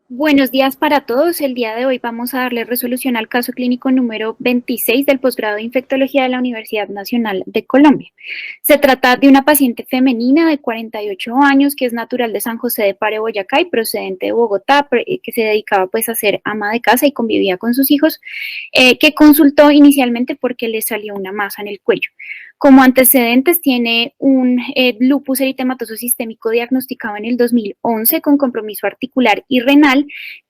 Buenos días para todos. El día de hoy vamos a darle resolución al caso clínico número 26 del posgrado de infectología de la Universidad Nacional de Colombia. Se trata de una paciente femenina de 48 años que es natural de San José de Pare, Boyacá y procedente de Bogotá, que se dedicaba pues a ser ama de casa y convivía con sus hijos, que consultó inicialmente porque le salió una masa en el cuello. Como antecedentes tiene un lupus eritematoso sistémico diagnosticado en el 2011 con compromiso articular y renal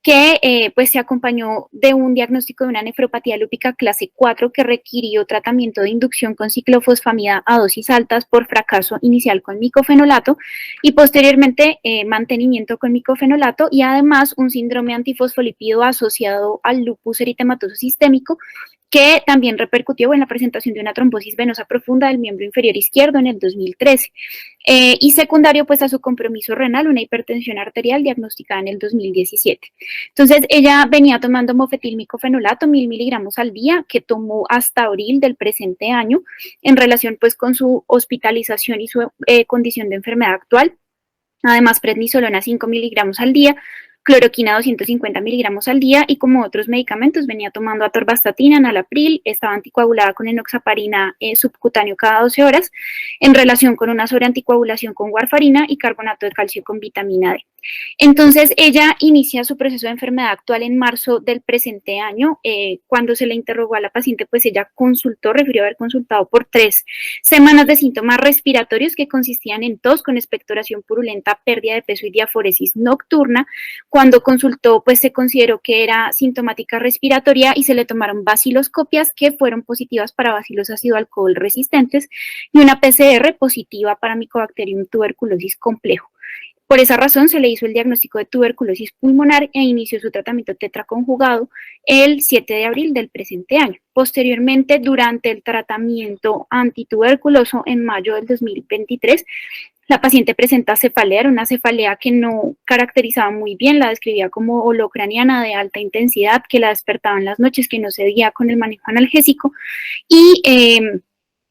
que pues se acompañó de un diagnóstico de una nefropatía lúpica clase 4 que requirió tratamiento de inducción con ciclofosfamida a dosis altas por fracaso inicial con micofenolato y posteriormente mantenimiento con micofenolato y además un síndrome antifosfolípido asociado al lupus eritematoso sistémico que también repercutió en la presentación de una trombosis venosa profunda del miembro inferior izquierdo en el 2013. Y secundario pues a su compromiso renal, una hipertensión arterial diagnosticada en el 2017. Entonces ella venía tomando mofetilmicofenolato 1000 miligramos al día, que tomó hasta abril del presente año, en relación pues con su hospitalización y su condición de enfermedad actual. Además, prednisolona 5 miligramos al día, cloroquina 250 miligramos al día y como otros medicamentos venía tomando atorvastatina, enalapril, estaba anticoagulada con enoxaparina subcutáneo cada 12 horas en relación con una sobreanticoagulación con warfarina y carbonato de calcio con vitamina D. Entonces ella inicia su proceso de enfermedad actual en marzo del presente año. Cuando se le interrogó a la paciente, pues ella consultó, refirió haber consultado por 3 semanas de síntomas respiratorios que consistían en tos con expectoración purulenta, pérdida de peso y diaforesis nocturna. Cuando consultó, pues se consideró que era sintomática respiratoria y se le tomaron baciloscopias que fueron positivas para bacilos ácido alcohol resistentes y una PCR positiva para Mycobacterium tuberculosis complejo. Por esa razón se le hizo el diagnóstico de tuberculosis pulmonar e inició su tratamiento tetraconjugado el 7 de abril del presente año. Posteriormente, durante el tratamiento antituberculoso en mayo del 2023, la paciente presenta cefalea, era una cefalea que no caracterizaba muy bien, la describía como holocraniana de alta intensidad, que la despertaba en las noches, que no se guía con el manejo analgésico y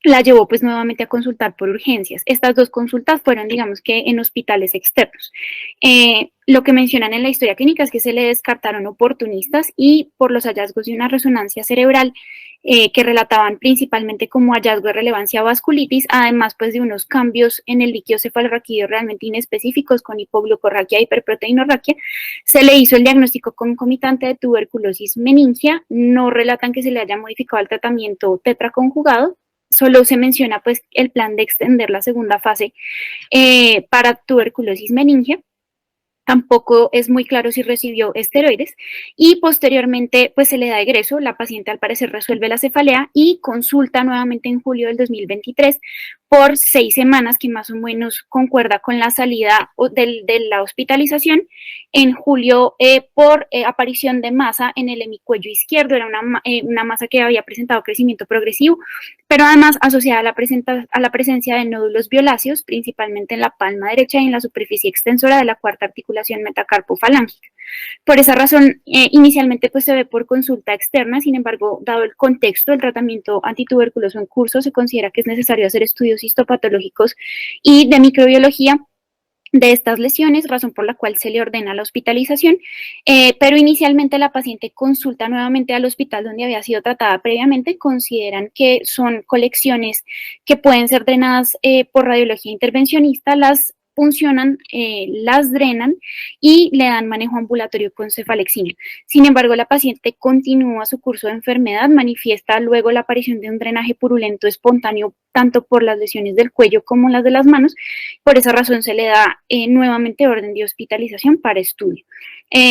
la llevó pues nuevamente a consultar por urgencias. Estas dos consultas fueron, digamos que, en hospitales externos. Lo que mencionan en la historia clínica es que se le descartaron oportunistas y por los hallazgos de una resonancia cerebral que relataban principalmente como hallazgo de relevancia vasculitis, además pues de unos cambios en el líquido cefalorraquídeo realmente inespecíficos con hipoglucorraquia e hiperproteinorraquia, se le hizo el diagnóstico concomitante de tuberculosis meningia, no relatan que se le haya modificado el tratamiento tetraconjugado, solo se menciona pues el plan de extender la segunda fase para tuberculosis meningia. Tampoco es muy claro si recibió esteroides y posteriormente pues se le da egreso, la paciente al parecer resuelve la cefalea y consulta nuevamente en julio del 2023 por 6 semanas, que más o menos concuerda con la salida de la hospitalización en julio por aparición de masa en el hemicuello izquierdo. Era una masa que había presentado crecimiento progresivo, pero además asociada a la presencia de nódulos violáceos, principalmente en la palma derecha y en la superficie extensora de la cuarta articulación metacarpofalángica. Por esa razón, inicialmente pues se ve por consulta externa, sin embargo, dado el contexto del tratamiento antituberculoso en curso, se considera que es necesario hacer estudios histopatológicos y de microbiología de estas lesiones, razón por la cual se le ordena la hospitalización, pero inicialmente la paciente consulta nuevamente al hospital donde había sido tratada previamente, consideran que son colecciones que pueden ser drenadas por radiología intervencionista, las funcionan, las drenan y le dan manejo ambulatorio con cefalexina. Sin embargo, la paciente continúa su curso de enfermedad, manifiesta luego la aparición de un drenaje purulento espontáneo tanto por las lesiones del cuello como las de las manos. Por esa razón se le da nuevamente orden de hospitalización para estudio.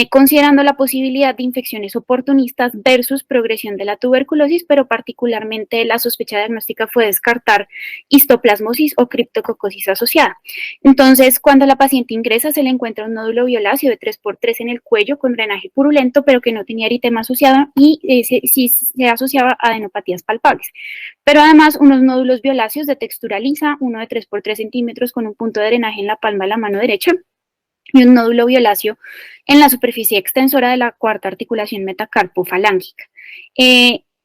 Considerando la posibilidad de infecciones oportunistas versus progresión de la tuberculosis, pero particularmente la sospecha diagnóstica fue descartar histoplasmosis o criptococosis asociada. Entonces, cuando la paciente ingresa, se le encuentra un nódulo violáceo de 3x3 en el cuello con drenaje purulento, pero que no tenía eritema asociado y sí se asociaba a adenopatías palpables. Pero además, unos nódulos violáceos de textura lisa, uno de 3x3 centímetros con un punto de drenaje en la palma de la mano derecha y un nódulo violáceo en la superficie extensora de la cuarta articulación metacarpofalángica.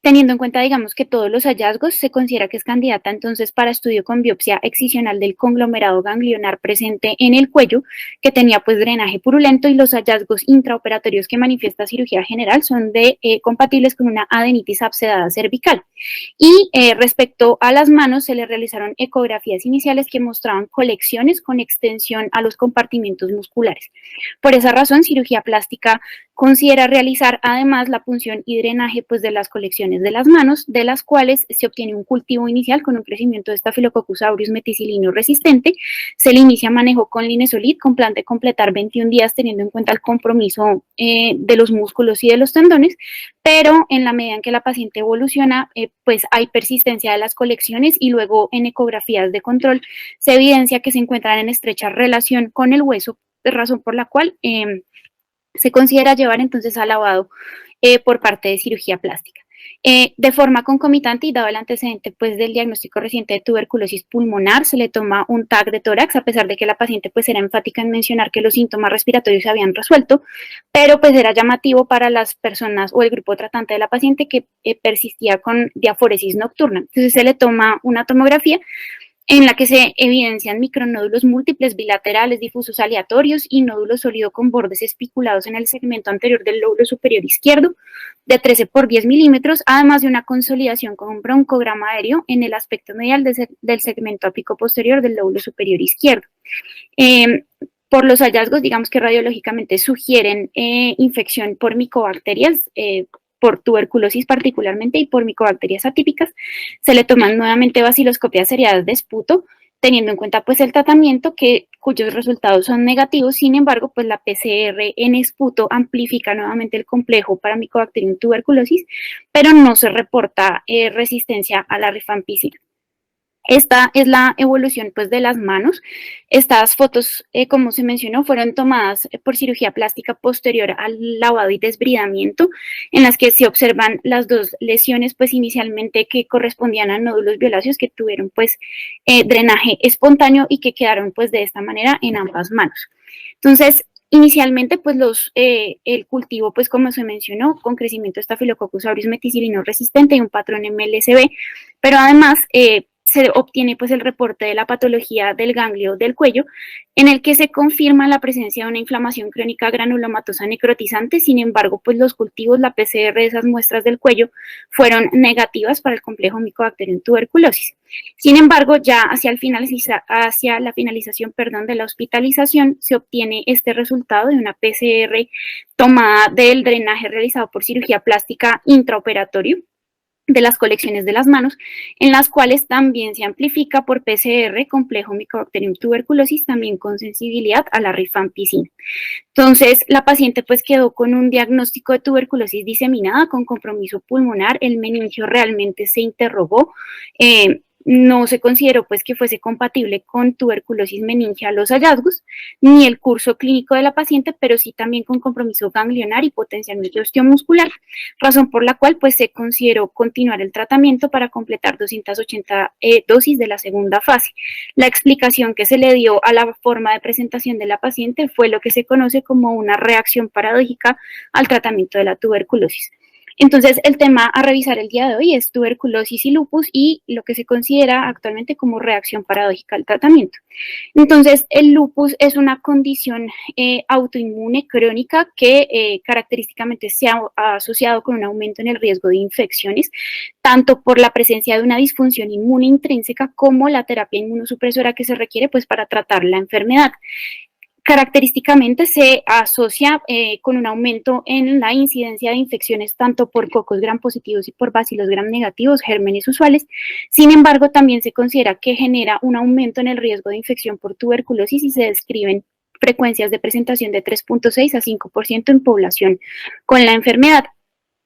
Teniendo en cuenta, digamos, que todos los hallazgos, se considera que es candidata entonces para estudio con biopsia excisional del conglomerado ganglionar presente en el cuello, que tenía pues drenaje purulento, y los hallazgos intraoperatorios que manifiesta cirugía general son compatibles con una adenitis abscedada cervical. Y respecto a las manos, se le realizaron ecografías iniciales que mostraban colecciones con extensión a los compartimentos musculares. Por esa razón, cirugía plástica considera realizar además la punción y drenaje pues, de las colecciones de las manos, de las cuales se obtiene un cultivo inicial con un crecimiento de Staphylococcus aureus meticilino resistente. Se le inicia manejo con linezolid con plan de completar 21 días teniendo en cuenta el compromiso de los músculos y de los tendones, pero en la medida en que la paciente evoluciona, pues hay persistencia de las colecciones, y luego en ecografías de control se evidencia que se encuentran en estrecha relación con el hueso, razón por la cual se considera llevar entonces al lavado por parte de cirugía plástica. De forma concomitante y dado el antecedente pues, del diagnóstico reciente de tuberculosis pulmonar, se le toma un TAC de tórax, a pesar de que la paciente pues, era enfática en mencionar que los síntomas respiratorios se habían resuelto, pero pues era llamativo para las personas o el grupo tratante de la paciente que persistía con diaforesis nocturna. Entonces se le toma una tomografía en la que se evidencian micronódulos múltiples bilaterales difusos aleatorios y nódulos sólidos con bordes espiculados en el segmento anterior del lóbulo superior izquierdo de 13 por 10 milímetros, además de una consolidación con un broncograma aéreo en el aspecto medial del segmento ápico posterior del lóbulo superior izquierdo. Por los hallazgos, digamos que radiológicamente sugieren infección por micobacterias, por tuberculosis particularmente y por micobacterias atípicas. Se le toman nuevamente baciloscopias seriadas de esputo, teniendo en cuenta pues el tratamiento cuyos resultados son negativos. Sin embargo, pues la PCR en esputo amplifica nuevamente el complejo para Mycobacterium tuberculosis, pero no se reporta resistencia a la rifampicina. Esta es la evolución pues, de las manos. Estas fotos, como se mencionó, fueron tomadas por cirugía plástica posterior al lavado y desbridamiento, en las que se observan las dos lesiones pues, inicialmente que correspondían a nódulos violáceos que tuvieron pues, drenaje espontáneo y que quedaron pues, de esta manera en ambas manos. Entonces, inicialmente, pues el cultivo, pues como se mencionó, con crecimiento de Staphylococcus aureus meticilino resistente y un patrón MLSB, pero además se obtiene pues el reporte de la patología del ganglio del cuello, en el que se confirma la presencia de una inflamación crónica granulomatosa necrotizante. Sin embargo, pues los cultivos, la PCR de esas muestras del cuello fueron negativas para el complejo Mycobacterium tuberculosis. Sin embargo, ya hacia la finalización de la hospitalización, se obtiene este resultado de una PCR tomada del drenaje realizado por cirugía plástica intraoperatorio de las colecciones de las manos, en las cuales también se amplifica por PCR complejo Mycobacterium tuberculosis, también con sensibilidad a la rifampicina. Entonces, la paciente pues quedó con un diagnóstico de tuberculosis diseminada con compromiso pulmonar. El meningio realmente se interrogó, no se consideró pues que fuese compatible con tuberculosis meningia los hallazgos, ni el curso clínico de la paciente, pero sí también con compromiso ganglionar y potencialmente osteomuscular, razón por la cual pues se consideró continuar el tratamiento para completar 280 dosis de la segunda fase. La explicación que se le dio a la forma de presentación de la paciente fue lo que se conoce como una reacción paradójica al tratamiento de la tuberculosis. Entonces, el tema a revisar el día de hoy es tuberculosis y lupus y lo que se considera actualmente como reacción paradójica al tratamiento. Entonces, el lupus es una condición autoinmune crónica que característicamente se ha asociado con un aumento en el riesgo de infecciones, tanto por la presencia de una disfunción inmune intrínseca como la terapia inmunosupresora que se requiere pues, para tratar la enfermedad. Característicamente se asocia con un aumento en la incidencia de infecciones tanto por cocos gram positivos y por bacilos gram negativos, gérmenes usuales. Sin embargo, también se considera que genera un aumento en el riesgo de infección por tuberculosis y se describen frecuencias de presentación de 3.6 a 5% en población con la enfermedad.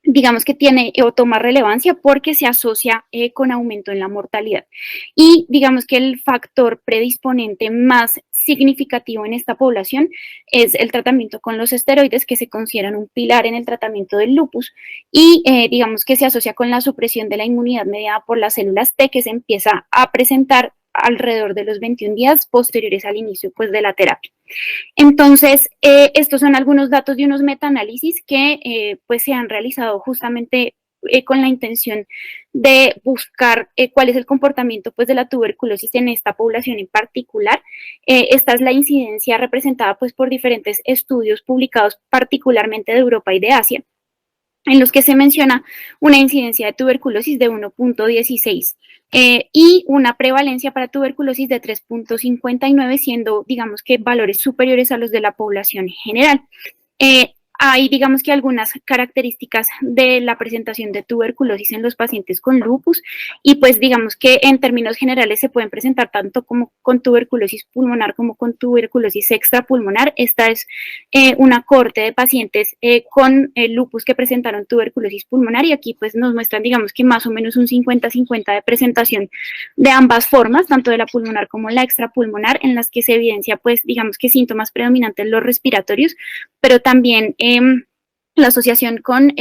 Digamos que tiene o toma relevancia porque se asocia con aumento en la mortalidad. Y digamos que el factor predisponente más significativo en esta población es el tratamiento con los esteroides, que se consideran un pilar en el tratamiento del lupus, y digamos que se asocia con la supresión de la inmunidad mediada por las células T, que se empieza a presentar alrededor de los 21 días posteriores al inicio pues, de la terapia. Entonces, estos son algunos datos de unos metaanálisis que pues, se han realizado justamente con la intención de buscar cuál es el comportamiento pues de la tuberculosis en esta población en particular. Esta es la incidencia representada pues por diferentes estudios publicados particularmente de Europa y de Asia, en los que se menciona una incidencia de tuberculosis de 1.16 y una prevalencia para tuberculosis de 3.59, siendo, digamos que, valores superiores a los de la población general. Hay, digamos que, algunas características de la presentación de tuberculosis en los pacientes con lupus y pues digamos que en términos generales se pueden presentar tanto como con tuberculosis pulmonar como con tuberculosis extrapulmonar. Esta es una cohorte de pacientes con lupus que presentaron tuberculosis pulmonar y aquí pues nos muestran digamos que más o menos un 50-50 de presentación de ambas formas, tanto de la pulmonar como la extrapulmonar, en las que se evidencia pues digamos que síntomas predominantes los respiratorios, pero también la asociación con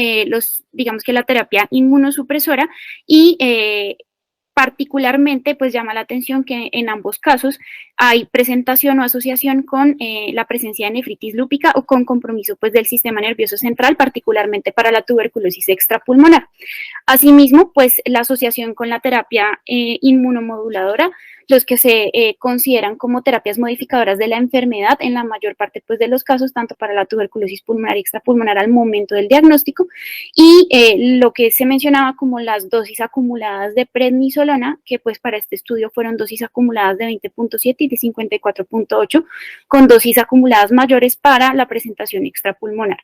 digamos que la terapia inmunosupresora y particularmente, pues llama la atención que en ambos casos hay presentación o asociación con la presencia de nefritis lúpica o con compromiso pues del sistema nervioso central, particularmente para la tuberculosis extrapulmonar. Asimismo, pues la asociación con la terapia inmunomoduladora, los que se consideran como terapias modificadoras de la enfermedad en la mayor parte pues, de los casos, tanto para la tuberculosis pulmonar y extrapulmonar al momento del diagnóstico, y lo que se mencionaba como las dosis acumuladas de prednisolona, que pues para este estudio fueron dosis acumuladas de 20.7 y de 54.8, con dosis acumuladas mayores para la presentación extrapulmonar.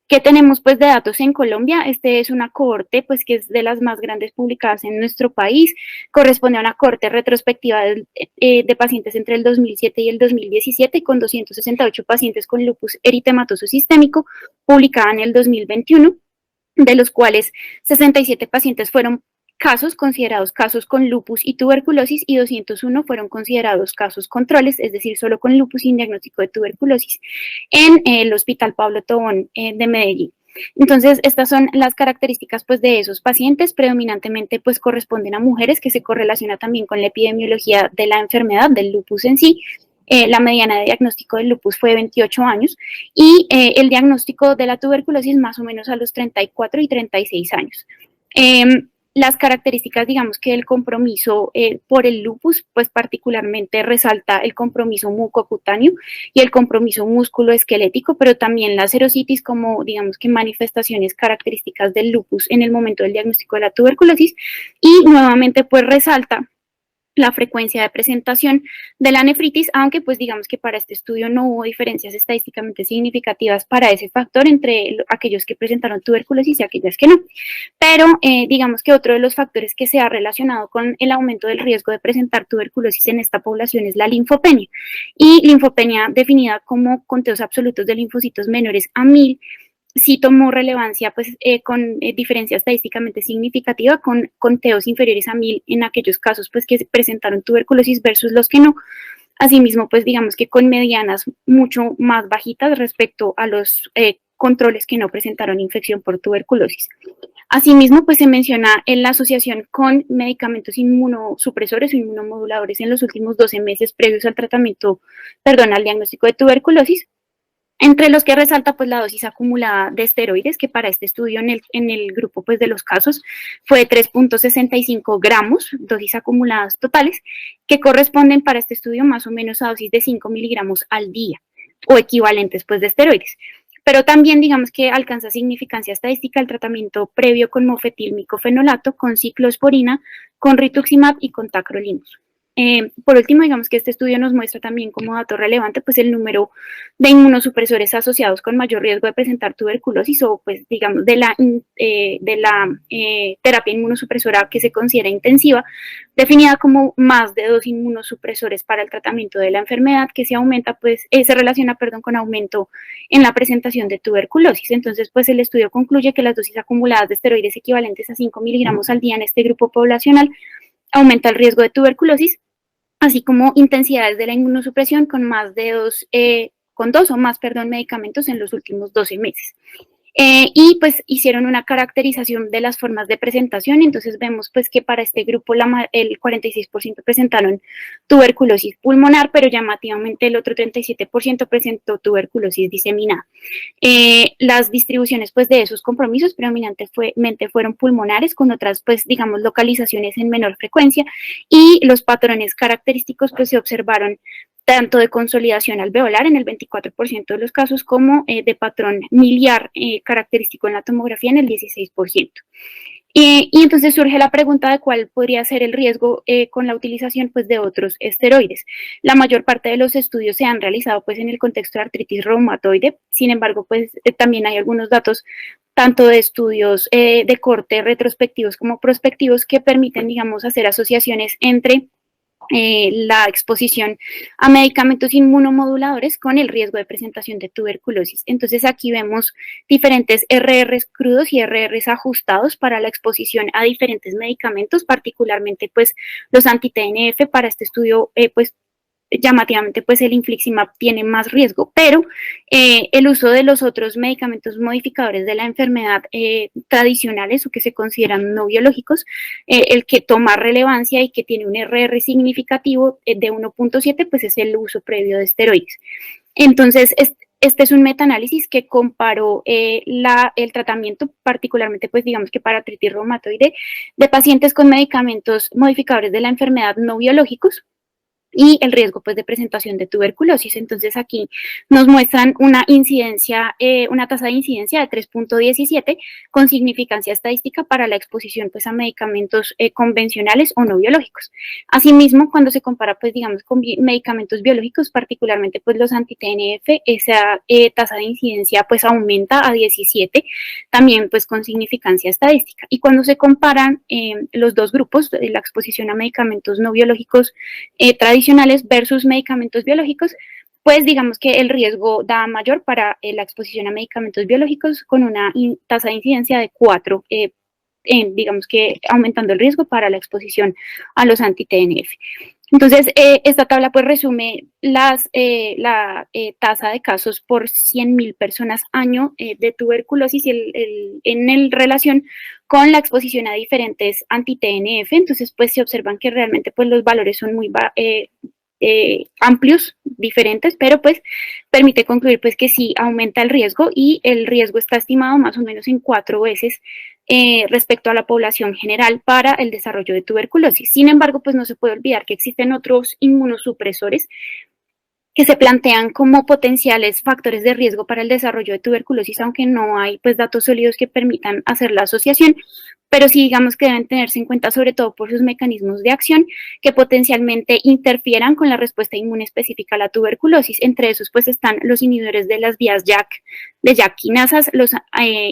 ¿Qué tenemos pues de datos en Colombia? Este es una cohorte pues que es de las más grandes publicadas en nuestro país, corresponde a una cohorte retrospectiva de pacientes entre el 2007 y el 2017 con 268 pacientes con lupus eritematoso sistémico, publicada en el 2021, de los cuales 67 pacientes fueron casos considerados casos con lupus y tuberculosis y 201 fueron considerados casos controles, es decir, solo con lupus sin diagnóstico de tuberculosis, en el Hospital Pablo Tobón de Medellín. Entonces, estas son las características pues, de esos pacientes, predominantemente pues, corresponden a mujeres, que se correlaciona también con la epidemiología de la enfermedad, del lupus en sí. La mediana de diagnóstico del lupus fue de 28 años y el diagnóstico de la tuberculosis más o menos a los 34 y 36 años. Las características, digamos que del compromiso por el lupus, pues particularmente resalta el compromiso mucocutáneo y el compromiso musculoesquelético, pero también la serositis como, digamos que manifestaciones características del lupus en el momento del diagnóstico de la tuberculosis y nuevamente pues resalta la frecuencia de presentación de la nefritis, aunque pues digamos que para este estudio no hubo diferencias estadísticamente significativas para ese factor entre aquellos que presentaron tuberculosis y aquellas que no. Pero digamos que otro de los factores que se ha relacionado con el aumento del riesgo de presentar tuberculosis en esta población es la linfopenia. Y linfopenia definida como conteos absolutos de linfocitos menores a 1000, sí tomó relevancia pues, con diferencia estadísticamente significativa con conteos inferiores a 1000 en aquellos casos pues, que presentaron tuberculosis versus los que no. Asimismo, pues digamos que con medianas mucho más bajitas respecto a los controles que no presentaron infección por tuberculosis. Asimismo, pues se menciona en la asociación con medicamentos inmunosupresores o inmunomoduladores en los últimos 12 meses previos al tratamiento, al diagnóstico de tuberculosis, entre los que resalta pues la dosis acumulada de esteroides, que para este estudio en el grupo pues de los casos fue 3.65 gramos, dosis acumuladas totales, que corresponden para este estudio más o menos a dosis de 5 miligramos al día, o equivalentes pues de esteroides. Pero también digamos que alcanza significancia estadística el tratamiento previo con mofetilmicofenolato, con ciclosporina, con rituximab y con tacrolimus. Por último, digamos que este estudio nos muestra también como dato relevante pues el número de inmunosupresores asociados con mayor riesgo de presentar tuberculosis o pues digamos de la terapia inmunosupresora que se considera intensiva, definida como más de 2 inmunosupresores para el tratamiento de la enfermedad, que se aumenta pues se relaciona con aumento en la presentación de tuberculosis. Entonces pues el estudio concluye que las dosis acumuladas de esteroides equivalentes a 5 miligramos al día en este grupo poblacional aumenta el riesgo de tuberculosis, así como intensidades de la inmunosupresión con dos o más medicamentos en los últimos 12 meses. Y pues hicieron una caracterización de las formas de presentación. Entonces vemos pues que para este grupo el 46% presentaron tuberculosis pulmonar, pero llamativamente el otro 37% presentó tuberculosis diseminada. Las distribuciones pues de esos compromisos predominantemente fueron pulmonares, con otras pues digamos localizaciones en menor frecuencia, y los patrones característicos pues se observaron tanto de consolidación alveolar en el 24% de los casos, como de patrón miliar característico en la tomografía en el 16%. Y entonces surge la pregunta de cuál podría ser el riesgo con la utilización pues, de otros esteroides. La mayor parte de los estudios se han realizado pues, en el contexto de artritis reumatoide. Sin embargo, pues, también hay algunos datos tanto de estudios de corte retrospectivos como prospectivos que permiten, digamos, hacer asociaciones entre la exposición a medicamentos inmunomoduladores con el riesgo de presentación de tuberculosis. Entonces aquí vemos diferentes RRs crudos y RRs ajustados para la exposición a diferentes medicamentos, particularmente pues los anti-TNF. Para este estudio pues llamativamente pues el infliximab tiene más riesgo, pero el uso de los otros medicamentos modificadores de la enfermedad tradicionales o que se consideran no biológicos, el que toma relevancia y que tiene un RR significativo de 1.7, pues es el uso previo de esteroides. Entonces, este es un metaanálisis que comparó el tratamiento, particularmente, pues digamos que para artritis reumatoide, de pacientes con medicamentos modificadores de la enfermedad no biológicos y el riesgo pues de presentación de tuberculosis. Entonces aquí nos muestran una incidencia, una tasa de incidencia de 3.17 con significancia estadística para la exposición pues a medicamentos convencionales o no biológicos. Asimismo, cuando se compara pues digamos con medicamentos biológicos, particularmente pues los anti-TNF, esa tasa de incidencia pues aumenta a 17, también pues con significancia estadística. Y cuando se comparan los dos grupos, la exposición a medicamentos no biológicos tradicionales versus medicamentos biológicos, pues digamos que el riesgo da mayor para la exposición a medicamentos biológicos con una tasa de incidencia de 4, digamos que aumentando el riesgo para la exposición a los anti-TNF. Entonces, esta tabla pues resume la tasa de casos por 100.000 personas año de tuberculosis en relación con la exposición a diferentes anti-TNF. Entonces, pues se observan que realmente pues los valores son muy amplios, diferentes, pero pues permite concluir pues que sí aumenta el riesgo, y el riesgo está estimado más o menos en 4 veces respecto a la población general para el desarrollo de tuberculosis. Sin embargo, pues no se puede olvidar que existen otros inmunosupresores que se plantean como potenciales factores de riesgo para el desarrollo de tuberculosis, aunque no hay pues datos sólidos que permitan hacer la asociación, pero sí digamos que deben tenerse en cuenta sobre todo por sus mecanismos de acción que potencialmente interfieran con la respuesta inmune específica a la tuberculosis. Entre esos pues están los inhibidores de las vías de JAK quinasas, los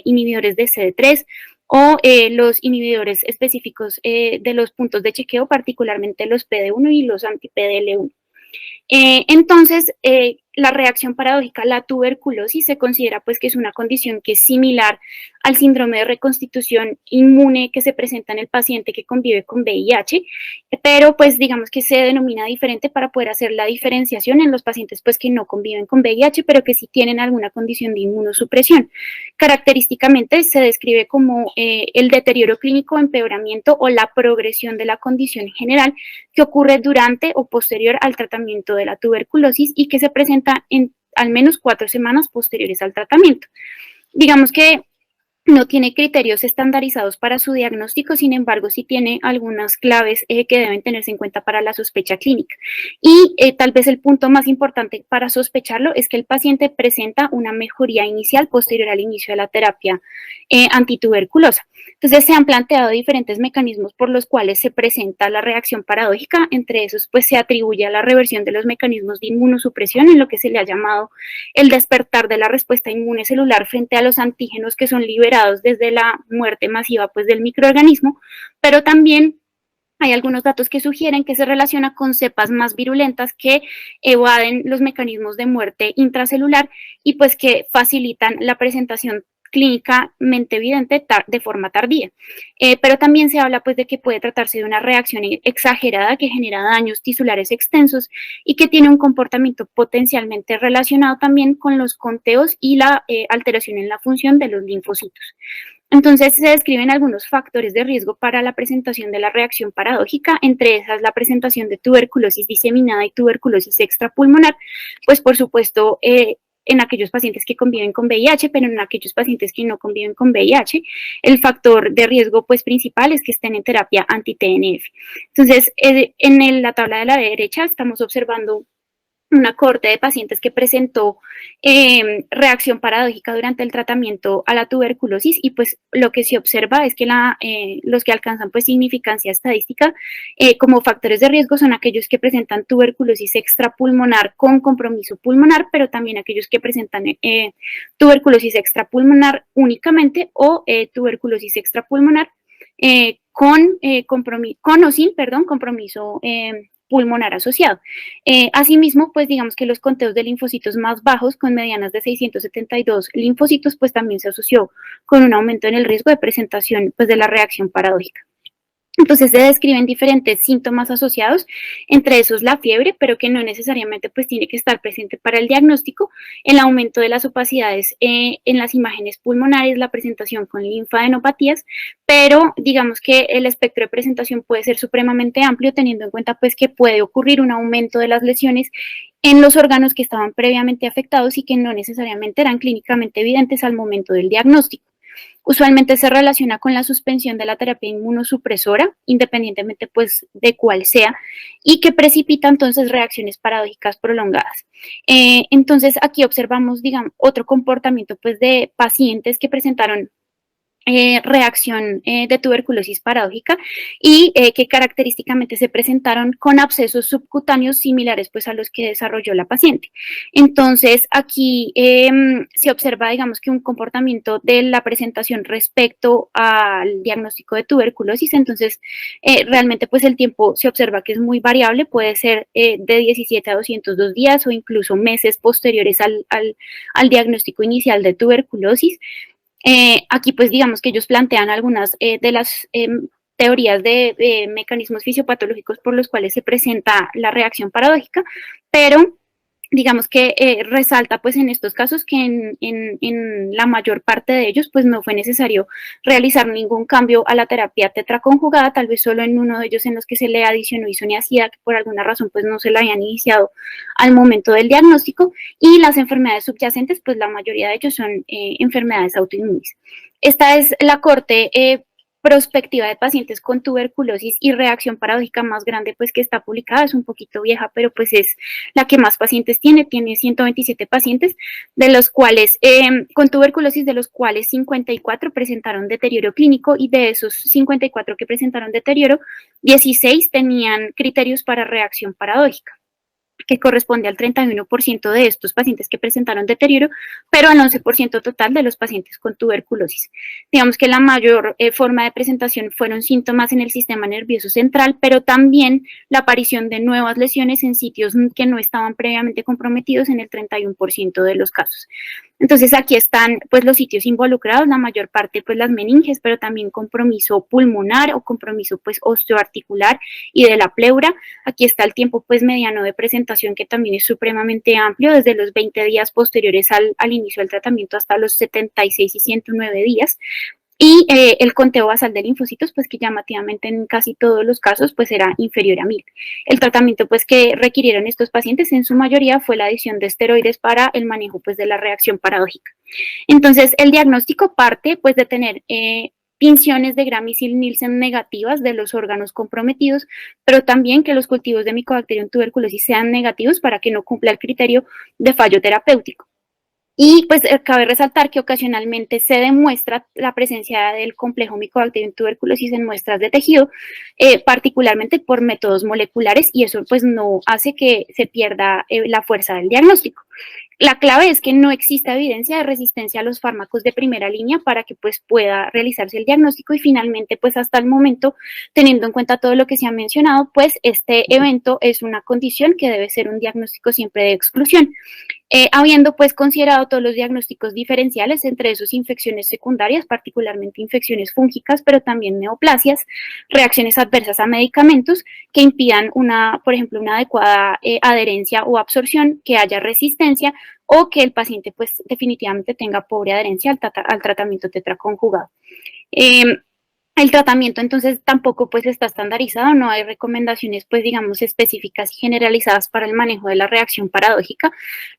inhibidores de CD3 o los inhibidores específicos de los puntos de chequeo, particularmente los PD1 y los anti-PDL1. Entonces, la reacción paradójica a la tuberculosis se considera pues que es una condición que es similar al síndrome de reconstitución inmune que se presenta en el paciente que convive con VIH, pero pues digamos que se denomina diferente para poder hacer la diferenciación en los pacientes pues que no conviven con VIH, pero que sí tienen alguna condición de inmunosupresión. Característicamente se describe como el deterioro clínico, empeoramiento o la progresión de la condición general que ocurre durante o posterior al tratamiento de la tuberculosis y que se presenta en al menos 4 semanas posteriores al tratamiento. Digamos que no tiene criterios estandarizados para su diagnóstico, sin embargo, sí tiene algunas claves que deben tenerse en cuenta para la sospecha clínica. Y tal vez el punto más importante para sospecharlo es que el paciente presenta una mejoría inicial posterior al inicio de la terapia antituberculosa. Entonces, se han planteado diferentes mecanismos por los cuales se presenta la reacción paradójica. Entre esos, pues se atribuye a la reversión de los mecanismos de inmunosupresión en lo que se le ha llamado el despertar de la respuesta inmune celular frente a los antígenos que son liberados desde la muerte masiva pues, del microorganismo, pero también hay algunos datos que sugieren que se relaciona con cepas más virulentas que evaden los mecanismos de muerte intracelular y pues que facilitan la presentación clínicamente evidente de forma tardía. Pero también se habla pues de que puede tratarse de una reacción exagerada que genera daños tisulares extensos y que tiene un comportamiento potencialmente relacionado también con los conteos y la alteración en la función de los linfocitos. Entonces se describen algunos factores de riesgo para la presentación de la reacción paradójica, entre esas la presentación de tuberculosis diseminada y tuberculosis extrapulmonar, pues por supuesto en aquellos pacientes que conviven con VIH, pero en aquellos pacientes que no conviven con VIH, el factor de riesgo pues principal es que estén en terapia anti-TNF. Entonces, la tabla de la derecha estamos observando una cohorte de pacientes que presentó reacción paradójica durante el tratamiento a la tuberculosis y pues lo que se observa es que los que alcanzan pues significancia estadística como factores de riesgo son aquellos que presentan tuberculosis extrapulmonar con compromiso pulmonar, pero también aquellos que presentan tuberculosis extrapulmonar únicamente o tuberculosis extrapulmonar con o sin, compromiso pulmonar asociado. Asimismo, pues digamos que los conteos de linfocitos más bajos, con medianas de 672 linfocitos, pues también se asoció con un aumento en el riesgo de presentación pues, de la reacción paradójica. Entonces se describen diferentes síntomas asociados, entre esos la fiebre, pero que no necesariamente pues tiene que estar presente para el diagnóstico, el aumento de las opacidades en las imágenes pulmonares, la presentación con linfadenopatías, pero digamos que el espectro de presentación puede ser supremamente amplio, teniendo en cuenta pues que puede ocurrir un aumento de las lesiones en los órganos que estaban previamente afectados y que no necesariamente eran clínicamente evidentes al momento del diagnóstico. Usualmente se relaciona con la suspensión de la terapia inmunosupresora, independientemente pues de cuál sea, y que precipita entonces reacciones paradójicas prolongadas. Entonces aquí observamos, digamos, otro comportamiento pues de pacientes que presentaron reacción de tuberculosis paradójica y que característicamente se presentaron con abscesos subcutáneos similares pues a los que desarrolló la paciente. Entonces aquí se observa digamos que un comportamiento de la presentación respecto al diagnóstico de tuberculosis, entonces realmente pues el tiempo se observa que es muy variable, puede ser de 17 a 202 días o incluso meses posteriores al diagnóstico inicial de tuberculosis. Aquí pues digamos que ellos plantean algunas de las teorías de mecanismos fisiopatológicos por los cuales se presenta la reacción paradójica, pero digamos que resalta pues en estos casos que en la mayor parte de ellos pues no fue necesario realizar ningún cambio a la terapia tetraconjugada, tal vez solo en uno de ellos en los que se le adicionó isoniazida, que por alguna razón pues no se la habían iniciado al momento del diagnóstico, y las enfermedades subyacentes pues la mayoría de ellos son enfermedades autoinmunes. Esta es la corte prospectiva de pacientes con tuberculosis y reacción paradójica más grande pues que está publicada, es un poquito vieja, pero pues es la que más pacientes tiene 127 pacientes, de los cuales con tuberculosis, de los cuales 54 presentaron deterioro clínico y de esos 54 que presentaron deterioro, 16 tenían criterios para reacción paradójica, que corresponde al 31% de estos pacientes que presentaron deterioro, pero al 11% total de los pacientes con tuberculosis. Digamos que la mayor forma de presentación fueron síntomas en el sistema nervioso central, pero también la aparición de nuevas lesiones en sitios que no estaban previamente comprometidos en el 31% de los casos. Entonces aquí están pues los sitios involucrados, la mayor parte pues las meninges, pero también compromiso pulmonar o compromiso pues osteoarticular y de la pleura. Aquí está el tiempo pues mediano de presentación que también es supremamente amplio, desde los 20 días posteriores al inicio del tratamiento hasta los 76 y 109 días. Y el conteo basal de linfocitos, pues que llamativamente en casi todos los casos, pues era inferior a 1000. El tratamiento, pues que requirieron estos pacientes en su mayoría fue la adición de esteroides para el manejo, pues de la reacción paradójica. Entonces, el diagnóstico parte, pues de tener tinciones de Gram-Nielsen negativas de los órganos comprometidos, pero también que los cultivos de Mycobacterium tuberculosis sean negativos para que no cumpla el criterio de fallo terapéutico. Y pues cabe resaltar que ocasionalmente se demuestra la presencia del complejo Mycobacterium tuberculosis en muestras de tejido, particularmente por métodos moleculares, y eso pues no hace que se pierda la fuerza del diagnóstico. La clave es que no exista evidencia de resistencia a los fármacos de primera línea para que pues pueda realizarse el diagnóstico y finalmente pues hasta el momento, teniendo en cuenta todo lo que se ha mencionado, pues este evento es una condición que debe ser un diagnóstico siempre de exclusión. habiendo pues considerado todos los diagnósticos diferenciales, entre esos infecciones secundarias, particularmente infecciones fúngicas, pero también neoplasias, reacciones adversas a medicamentos que impidan por ejemplo, una adecuada adherencia o absorción, que haya resistencia o que el paciente pues definitivamente tenga pobre adherencia al tratamiento tetraconjugado. El tratamiento entonces tampoco pues está estandarizado, no hay recomendaciones pues digamos específicas y generalizadas para el manejo de la reacción paradójica.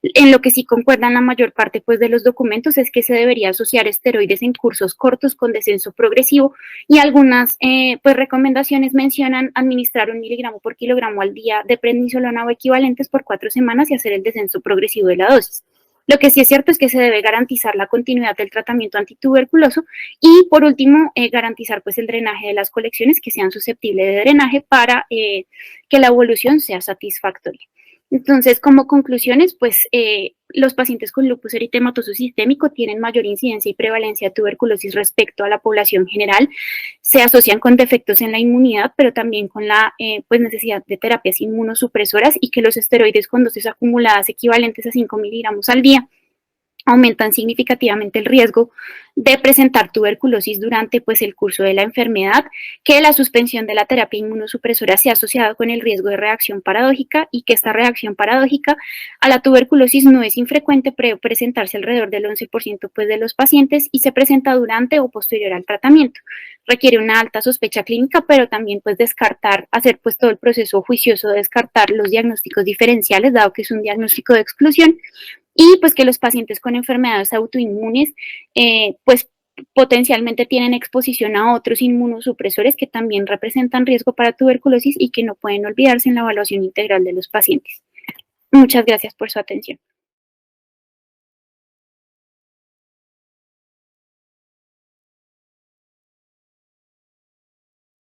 En lo que sí concuerdan la mayor parte pues de los documentos es que se debería asociar esteroides en cursos cortos con descenso progresivo, y algunas pues recomendaciones mencionan administrar 1 miligramo por kilogramo al día de prednisolona o equivalentes por 4 semanas y hacer el descenso progresivo de la dosis. Lo que sí es cierto es que se debe garantizar la continuidad del tratamiento antituberculoso y, por último, garantizar pues el drenaje de las colecciones que sean susceptibles de drenaje para que la evolución sea satisfactoria. Entonces, como conclusiones, pues los pacientes con lupus eritematoso sistémico tienen mayor incidencia y prevalencia de tuberculosis respecto a la población general, se asocian con defectos en la inmunidad, pero también con la pues necesidad de terapias inmunosupresoras, y que los esteroides con dosis acumuladas equivalentes a 5 miligramos al día aumentan significativamente el riesgo de presentar tuberculosis durante pues, el curso de la enfermedad, que la suspensión de la terapia inmunosupresora se ha asociado con el riesgo de reacción paradójica, y que esta reacción paradójica a la tuberculosis no es infrecuente, puede presentarse alrededor del 11% pues, de los pacientes, y se presenta durante o posterior al tratamiento. Requiere una alta sospecha clínica, pero también pues hacer pues todo el proceso juicioso de descartar los diagnósticos diferenciales, dado que es un diagnóstico de exclusión, y pues que los pacientes con enfermedades autoinmunes pues potencialmente tienen exposición a otros inmunosupresores que también representan riesgo para tuberculosis y que no pueden olvidarse en la evaluación integral de los pacientes. Muchas gracias por su atención.